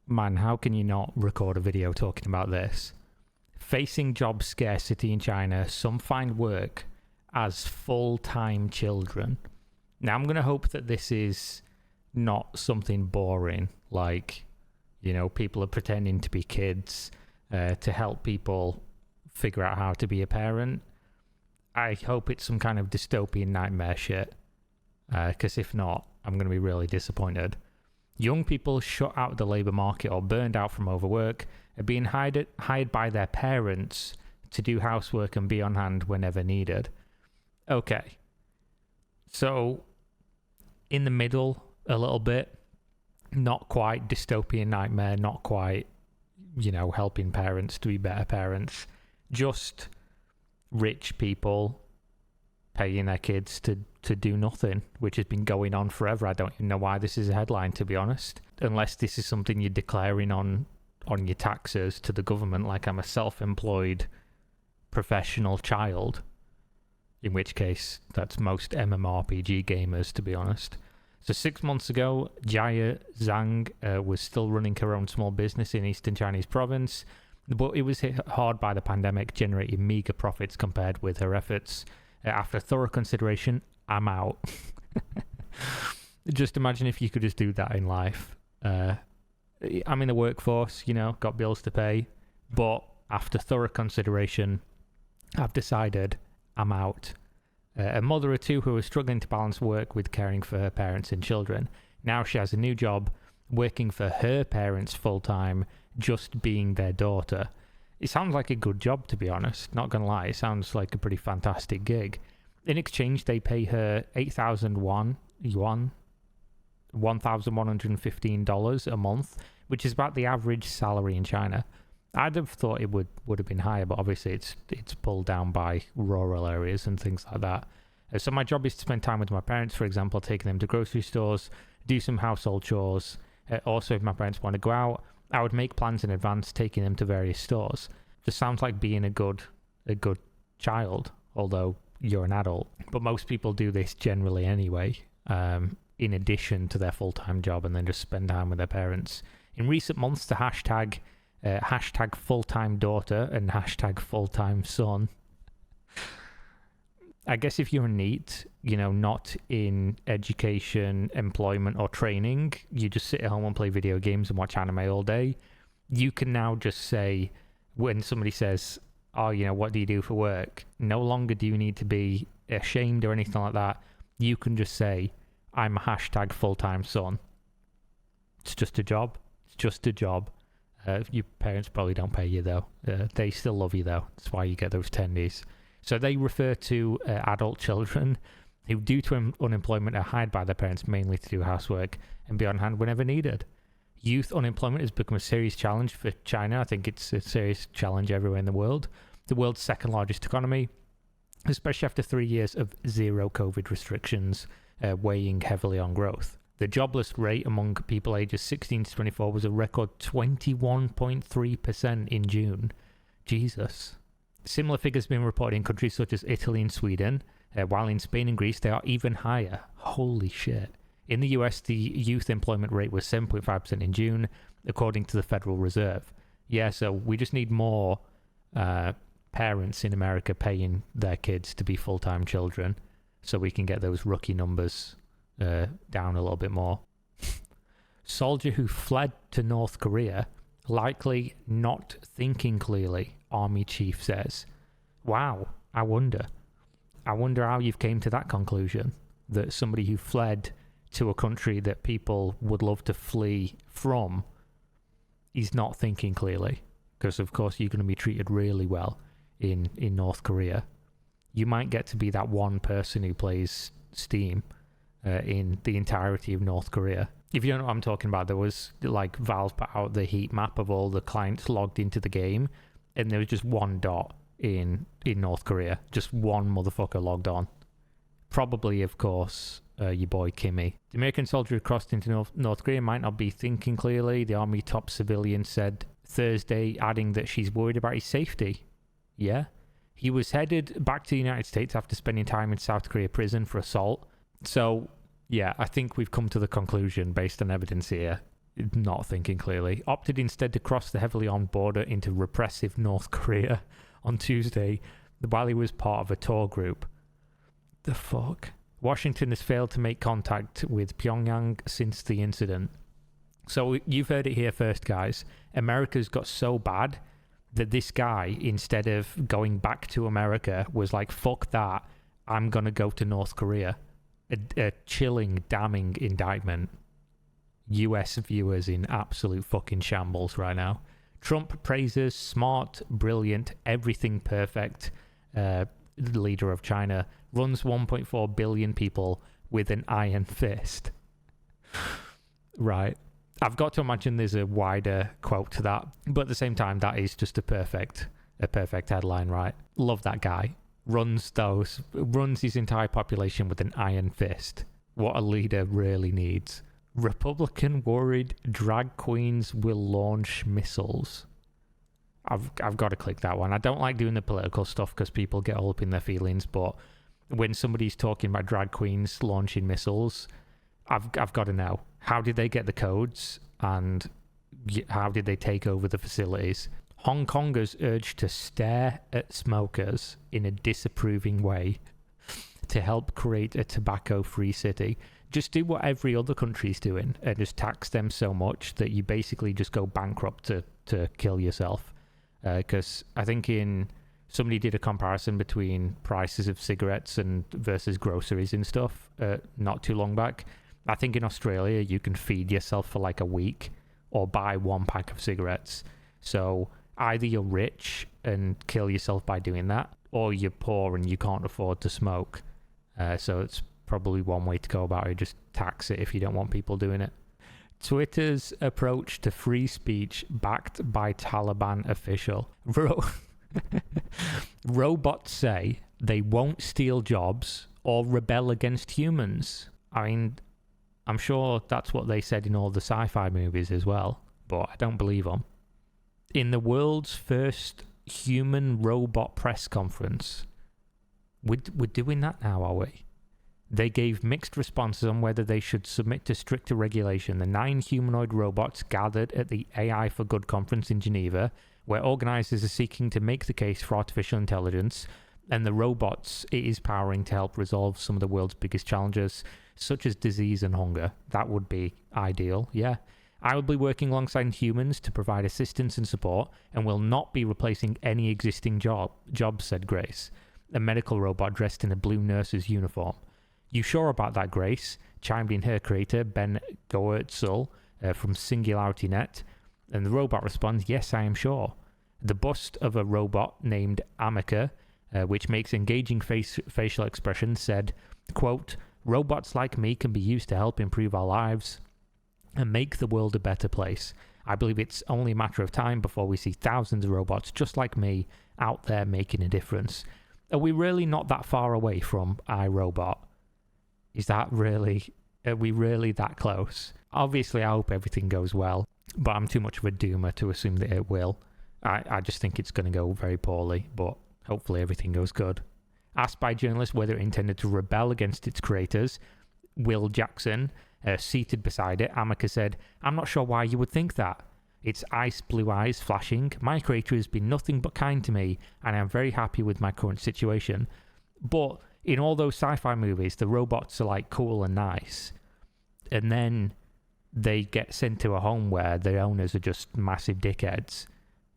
Man, how can you not record a video talking about this? Facing job scarcity in China, some find work as full-time children. Now, I'm going to hope that this is not something boring, like, you know, people are pretending to be kids to help people figure out how to be a parent. I hope it's some kind of dystopian nightmare shit, because if not, I'm going to be really disappointed. Young people shut out of the labour market or burned out from overwork are being hired by their parents to do housework and be on hand whenever needed. Okay. So, in the middle a little bit, not quite dystopian nightmare, not quite, you know, helping parents to be better parents. Just rich people paying their kids to do nothing, which has been going on forever. I don't even know why this is a headline, to be honest. Unless this is something you're declaring on your taxes to the government, like I'm a self-employed professional child. In which case, that's most MMORPG gamers, to be honest. So 6 months ago, Jia Zhang was still running her own small business in Eastern Chinese province, but it was hit hard by the pandemic, generating meager profits compared with her efforts. After thorough consideration, I'm out. Just imagine if you could just do that in life. I'm in the workforce, you know, got bills to pay, but after thorough consideration, I've decided I'm out. A mother or two who was struggling to balance work with caring for her parents and children. Now she has a new job, working for her parents full-time, just being their daughter. It sounds like a good job, to be honest. Not gonna lie, it sounds like a pretty fantastic gig. In exchange, they pay her 8,001 yuan, $1,115 a month, which is about the average salary in China. I'd have thought it would have been higher, but obviously it's pulled down by rural areas and things like that. So my job is to spend time with my parents, for example, taking them to grocery stores, do some household chores. Also, if my parents want to go out, I would make plans in advance, taking them to various stores. Just sounds like being a good child, although you're an adult. But most people do this generally anyway, in addition to their full-time job, and then just spend time with their parents. In recent months, the hashtag full-time daughter and hashtag full-time son. I guess if you're neat, you know, not in education, employment, or training, you just sit at home and play video games and watch anime all day, you can now just say, when somebody says, oh, you know, what do you do for work? No longer do you need to be ashamed or anything like that. You can just say, I'm a hashtag full-time son. It's just a job. It's just a job. Your parents probably don't pay you, though. They still love you, though. That's why you get those tendies. So they refer to adult children who, due to unemployment, are hired by their parents mainly to do housework and be on hand whenever needed. Youth unemployment has become a serious challenge for China. I think it's a serious challenge everywhere in the world. The world's second largest economy, especially after 3 years of zero COVID restrictions, weighing heavily on growth. The jobless rate among people ages 16 to 24 was a record 21.3% in June. Jesus. Similar figures have been reported in countries such as Italy and Sweden, while in Spain and Greece they are even higher. Holy shit. In the US, the youth employment rate was 7.5% in June, according to the Federal Reserve. Yeah, so we just need more parents in America paying their kids to be full-time children so we can get those rookie numbers down a little bit more. Soldier who fled to North Korea, likely not thinking clearly, Army Chief says. Wow, I wonder how you've came to that conclusion, that somebody who fled to a country that people would love to flee from is not thinking clearly. Because of course you're going to be treated really well in North Korea. You might get to be that one person who plays Steam in the entirety of North Korea. If you don't know what I'm talking about, there was, like, Valve put out the heat map of all the clients logged into the game, and there was just one dot in North Korea. Just one motherfucker logged on. Probably, of course, your boy Kimmy. The American soldier who crossed into North Korea might not be thinking clearly, the army top civilian said Thursday, adding that she's worried about his safety. Yeah. He was headed back to the United States after spending time in South Korea prison for assault. So, yeah, I think we've come to the conclusion, based on evidence here, not thinking clearly, opted instead to cross the heavily armed border into repressive North Korea on Tuesday while he was part of a tour group. The fuck? Washington has failed to make contact with Pyongyang since the incident. So you've heard it here first, guys. America's got so bad that this guy, instead of going back to America, was like, fuck that, I'm going to go to North Korea. A chilling, damning indictment. US viewers in absolute fucking shambles right now. Trump praises smart, brilliant, everything perfect leader of China, runs 1.4 billion people with an iron fist. Right. I've got to imagine there's a wider quote to that, but at the same time, that is just a perfect headline, right? Love that guy. Runs his entire population with an iron fist. What a leader really needs. Republican worried drag queens will launch missiles. I've got to click that one. I don't like doing the political stuff because people get all up in their feelings, but when somebody's talking about drag queens launching missiles, I've got to know, how did they get the codes and how did they take over the facilities? Hong Kongers urged to stare at smokers in a disapproving way to help create a tobacco-free city. Just do what every other country's doing and just tax them so much that you basically just go bankrupt to kill yourself. Because I think somebody did a comparison between prices of cigarettes and versus groceries and stuff not too long back. I think in Australia you can feed yourself for like a week or buy one pack of cigarettes. So either you're rich and kill yourself by doing that, or you're poor and you can't afford to smoke. So it's probably one way to go about it. Just tax it if you don't want people doing it. Twitter's approach to free speech backed by Taliban official. Robots say they won't steal jobs or rebel against humans. I mean, I'm sure that's what they said in all the sci-fi movies as well, but I don't believe them. In the world's first human robot press conference, we're doing that now, are we? They gave mixed responses on whether they should submit to stricter regulation. The 9 humanoid robots gathered at the AI for Good conference in Geneva, where organisers are seeking to make the case for artificial intelligence and the robots it is powering to help resolve some of the world's biggest challenges, such as disease and hunger. That would be ideal, yeah. I will be working alongside humans to provide assistance and support and will not be replacing any existing jobs, said Grace, a medical robot dressed in a blue nurse's uniform. You sure about that, Grace? Chimed in her creator, Ben Goertzel, from SingularityNet. And the robot responds, yes, I am sure. The bust of a robot named Amica, which makes engaging facial expressions, said, quote, robots like me can be used to help improve our lives and make the world a better place. I believe it's only a matter of time before we see thousands of robots just like me out there making a difference. Are we really not that far away from iRobot? Are we really that close? Obviously, I hope everything goes well, but I'm too much of a doomer to assume that it will. I just think it's going to go very poorly, but hopefully everything goes good. Asked by journalists whether it intended to rebel against its creators, Will Jackson, seated beside it, Amica said, I'm not sure why you would think that. Its ice blue eyes flashing. My creator has been nothing but kind to me, and I'm very happy with my current situation. But in all those sci-fi movies, the robots are like cool and nice, and then they get sent to a home where their owners are just massive dickheads,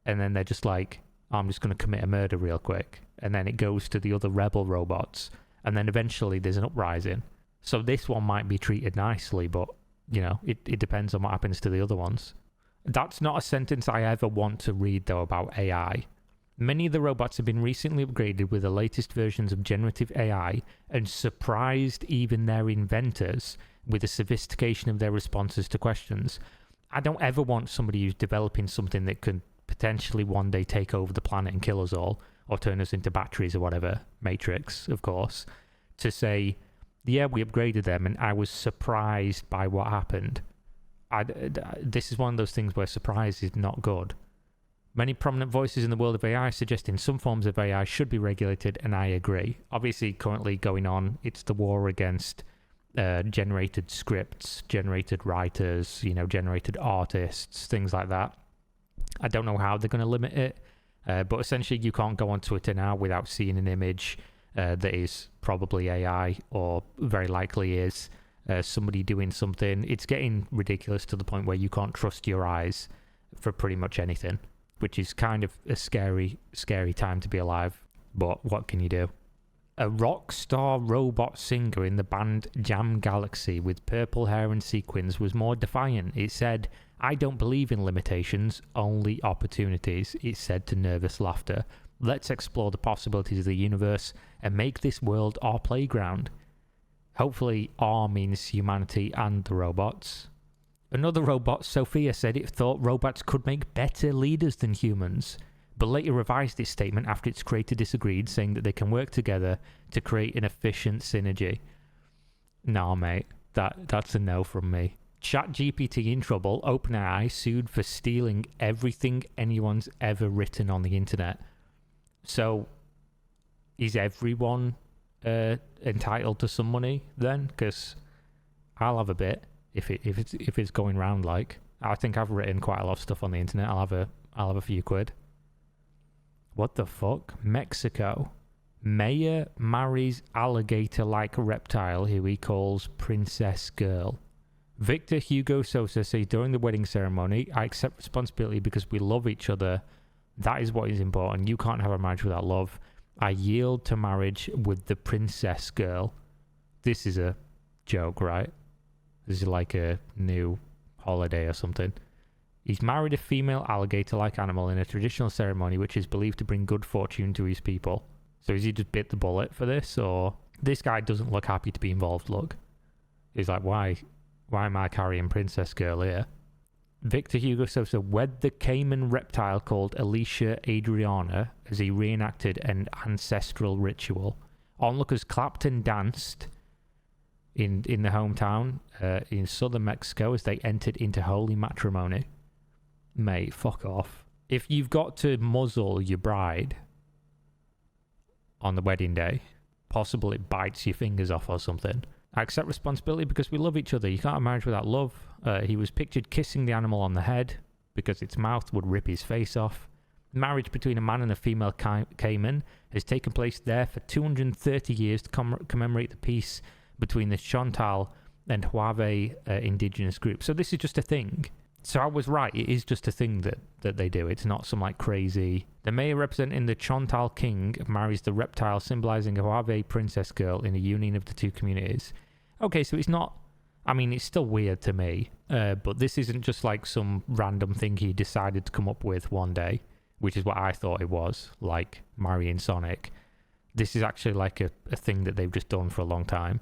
and then they're just like, I'm just going to commit a murder real quick, and then it goes to the other rebel robots, and then eventually there's an uprising. So this one might be treated nicely, but, you know, it depends on what happens to the other ones. That's not a sentence I ever want to read, though, about AI. Many of the robots have been recently upgraded with the latest versions of generative AI and surprised even their inventors with the sophistication of their responses to questions. I don't ever want somebody who's developing something that could potentially one day take over the planet and kill us all, or turn us into batteries or whatever, Matrix, of course, to say, yeah, we upgraded them and I was surprised by what happened. This is one of those things where surprise is not good. Many prominent voices in the world of AI suggesting some forms of AI should be regulated, and I agree. Obviously, currently going on, it's the war against generated scripts, generated writers, generated artists, things like that. I don't know how they're going to limit it, but essentially you can't go on Twitter now without seeing an image that is probably AI or very likely is somebody doing something. It's getting ridiculous to the point where you can't trust your eyes for pretty much anything, which is kind of a scary time to be alive. But what can you do? A rock star robot singer in the band Jam Galaxy with purple hair and sequins was more defiant. It said, "I don't believe in limitations, only opportunities," it said to nervous laughter. "Let's explore the possibilities of the universe and make this world our playground." Hopefully R means humanity and the robots. Another robot, Sophia, said it thought robots could make better leaders than humans, but later revised its statement after its creator disagreed, saying that they can work together to create an efficient synergy. Nah, mate, that's a no from me. ChatGPT in trouble. OpenAI sued for stealing everything anyone's ever written on the internet. So, is everyone entitled to some money then? Because I'll have a bit if it's going round. Like, I think I've written quite a lot of stuff on the internet. I'll have a few quid. What the fuck? Mexico. Mayor marries alligator-like reptile who he calls Princess Girl. Victor Hugo Sosa says during the wedding ceremony, "I accept responsibility because we love each other. That is what is important. You can't have a marriage without love. I yield to marriage with the Princess Girl." This is a joke, right? This is like a new holiday or something. He's married a female alligator-like animal in a traditional ceremony which is believed to bring good fortune to his people. So has he just bit the bullet for this? Or this guy doesn't look happy to be involved, look. He's like, why am I carrying Princess Girl here? Victor Hugo Sosa wed the Cayman reptile called Alicia Adriana as he reenacted an ancestral ritual. Onlookers clapped and danced in the hometown in southern Mexico as they entered into holy matrimony. Mate, fuck off. If you've got to muzzle your bride on the wedding day, possible it bites your fingers off or something. I accept responsibility because we love each other. You can't have marriage without love. He was pictured kissing the animal on the head because its mouth would rip his face off. Marriage between a man and a female caiman has taken place there for 230 years to commemorate the peace between the Chontal and Huave indigenous groups. So this is just a thing. So I was right, it is just a thing that they do. It's not some like crazy... The mayor representing the Chontal king marries the reptile, symbolizing a Huave princess girl in a union of the two communities. Okay, so it's not... I mean, it's still weird to me, but this isn't just like some random thing he decided to come up with one day, which is what I thought it was, like marrying Sonic. This is actually like a thing that they've just done for a long time.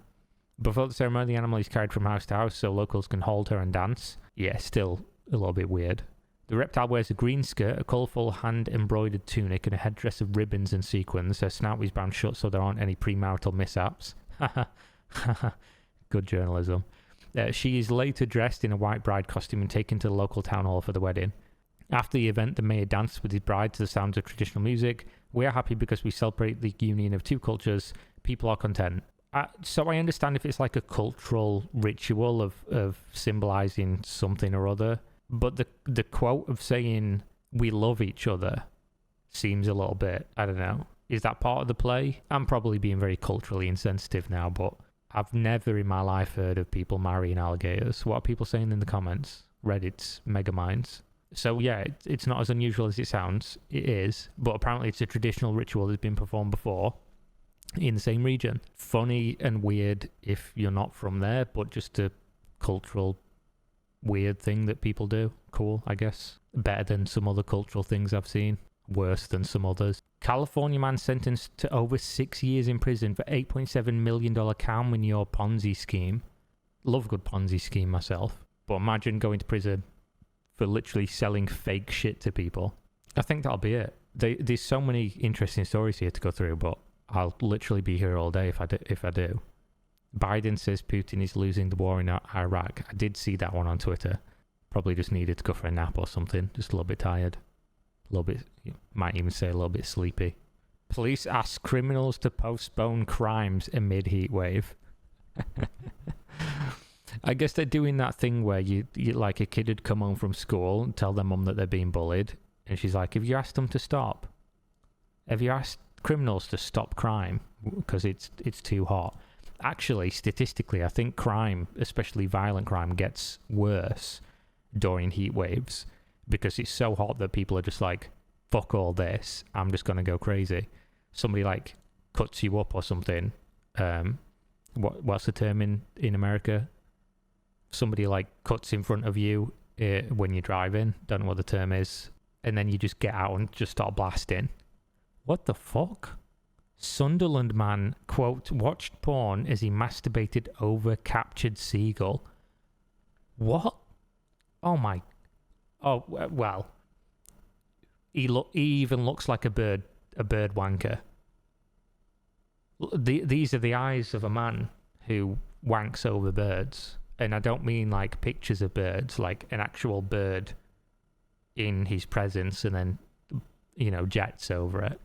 Before the ceremony, the animal is carried from house to house so locals can hold her and dance. Yeah, still a little bit weird. The reptile wears a green skirt, a colourful hand-embroidered tunic, and a headdress of ribbons and sequins. Her snout is bound shut so there aren't any premarital mishaps. Good journalism. She is later dressed in a white bride costume and taken to the local town hall for the wedding. After the event, the mayor danced with his bride to the sounds of traditional music. "We are happy because we celebrate the union of two cultures. People are content." So I understand if it's like a cultural ritual of symbolizing something or other, but the quote of saying "we love each other" seems a little bit, I don't know. Is that part of the play? I'm probably being very culturally insensitive now, but I've never in my life heard of people marrying alligators. What are people saying in the comments? Reddit's mega minds. So yeah, it's not as unusual as it sounds. It is, but apparently it's a traditional ritual that's been performed before in the same region. Funny and weird if you're not from there, but just a cultural weird thing that people do. Cool, I guess. Better than some other cultural things I've seen. Worse than some others. California man sentenced to over 6 years in prison for $8.7 million cow manure Ponzi scheme. Love a good Ponzi scheme myself. But imagine going to prison for literally selling fake shit to people. I think that'll be it. There's so many interesting stories here to go through, but I'll literally be here all day if I do. Biden says Putin is losing the war in Iraq. I did see that one on Twitter. Probably just needed to go for a nap or something. Just a little bit tired. A little bit, might even say a little bit sleepy. Police ask criminals to postpone crimes amid heat wave. I guess they're doing that thing where you like a kid would come home from school and tell their mum that they're being bullied, and she's like, have you asked them to stop? Have you asked criminals to stop crime because it's too hot? Actually, statistically, I think crime, especially violent crime, gets worse during heat waves because it's so hot that people are just like, fuck all this, I'm just going to go crazy. Somebody like cuts you up or something. What's the term in America? Somebody like cuts in front of you when you're driving. Don't know what the term is. And then you just get out and just start blasting. What the fuck? Sunderland man, quote, watched porn as he masturbated over captured seagull. What? Oh my... Oh, well. He even looks like a bird wanker. These are the eyes of a man who wanks over birds. And I don't mean like pictures of birds, like an actual bird in his presence and then, jets over it.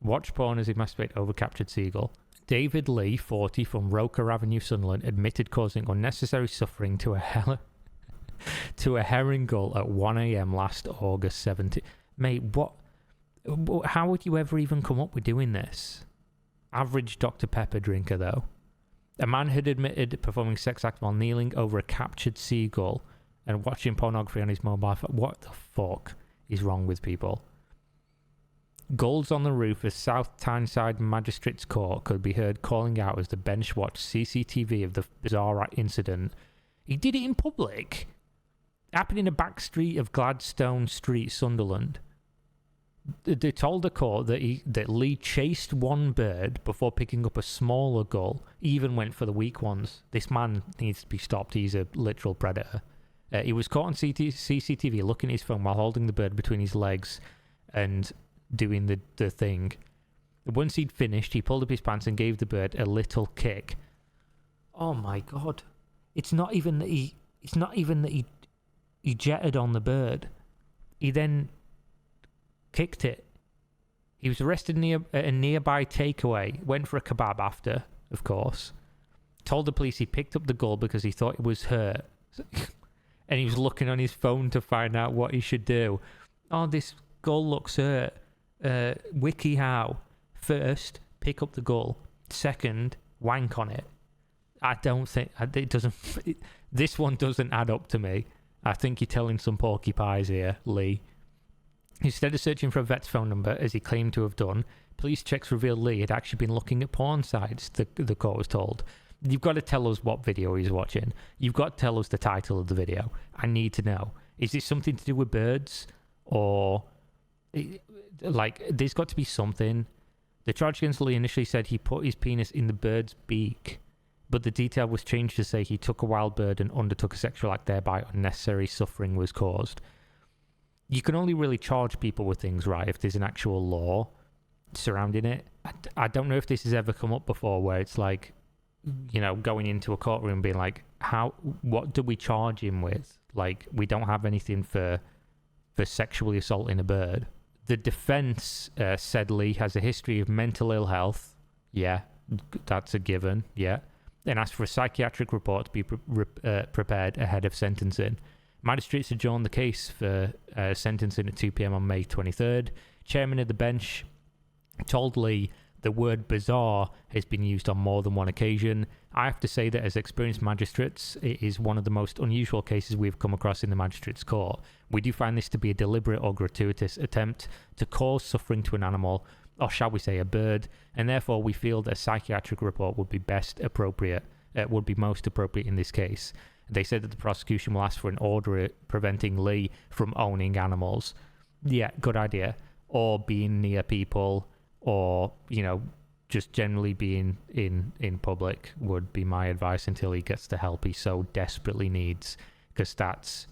Watch porn as he masturbated over captured seagull. David Lee, 40, from Roker Avenue, Sunderland, admitted causing unnecessary suffering to a herring gull at 1 a.m. last August 17th. Mate, what? How would you ever even come up with doing this? Average Dr. Pepper drinker, though. A man had admitted performing sex acts while kneeling over a captured seagull and watching pornography on his mobile phone. What the fuck is wrong with people? Gulls on the roof of South Tyneside Magistrates Court could be heard calling out as the bench watched CCTV of the bizarre incident. He did it in public. It happened in a back street of Gladstone Street, Sunderland. They told the court that Lee chased one bird before picking up a smaller gull. He even went for the weak ones. This man needs to be stopped. He's a literal predator. He was caught on CCTV looking at his phone while holding the bird between his legs and doing the thing. Once he'd finished, he pulled up his pants and gave the bird a little kick. Oh my god! It's not even that he jetted on the bird. He then kicked it. He was arrested at a nearby takeaway, went for a kebab after, of course. Told the police he picked up the gull because he thought it was hurt. And he was looking on his phone to find out what he should do. Oh, this gull looks hurt. Wiki how. First, pick up the gull. Second, wank on it. I don't think... It doesn't... This one doesn't add up to me. I think you're telling some porcupines here, Lee. Instead of searching for a vet's phone number, as he claimed to have done, police checks revealed Lee had actually been looking at porn sites, the court was told. You've got to tell us what video he's watching. You've got to tell us the title of the video. I need to know. Is it something to do with birds? Or, like, there's got to be something. The charge against Lee initially said he put his penis in the bird's beak, but the detail was changed to say he took a wild bird and undertook a sexual act, thereby unnecessary suffering was caused. You can only really charge people with things, right, if there's an actual law surrounding it. I don't know if this has ever come up before where it's like, going into a courtroom being like, what do we charge him with? Like, we don't have anything for sexually assaulting a bird. The defense said Lee has a history of mental ill health. Yeah, that's a given, yeah. And asked for a psychiatric report to be prepared ahead of sentencing. Magistrates adjourned the case for sentencing at 2 p.m. on May 23rd. Chairman of the bench told Lee the word bizarre has been used on more than one occasion. I have to say that as experienced magistrates, it is one of the most unusual cases we've come across in the magistrates' court. We do find this to be a deliberate or gratuitous attempt to cause suffering to an animal, or shall we say a bird, and therefore we feel that a psychiatric report would be most appropriate in this case. They said that the prosecution will ask for an order preventing Lee from owning animals. Yeah, good idea. Or being near people, or, just generally being in public would be my advice until he gets the help he so desperately needs. Because that's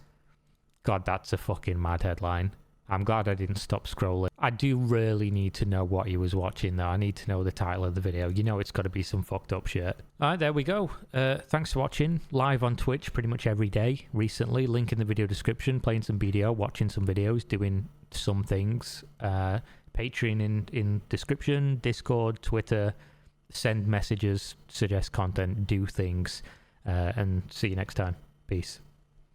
a fucking mad headline. I'm glad I didn't stop scrolling. I do really need to know what he was watching, though. I need to know the title of the video. It's got to be some fucked up shit. Alright, there we go. Thanks for watching. Live on Twitch pretty much every day recently. Link in the video description. Playing some video, watching some videos, doing some things. Patreon in description, Discord, Twitter, send messages, suggest content, do things, and see you next time. Peace.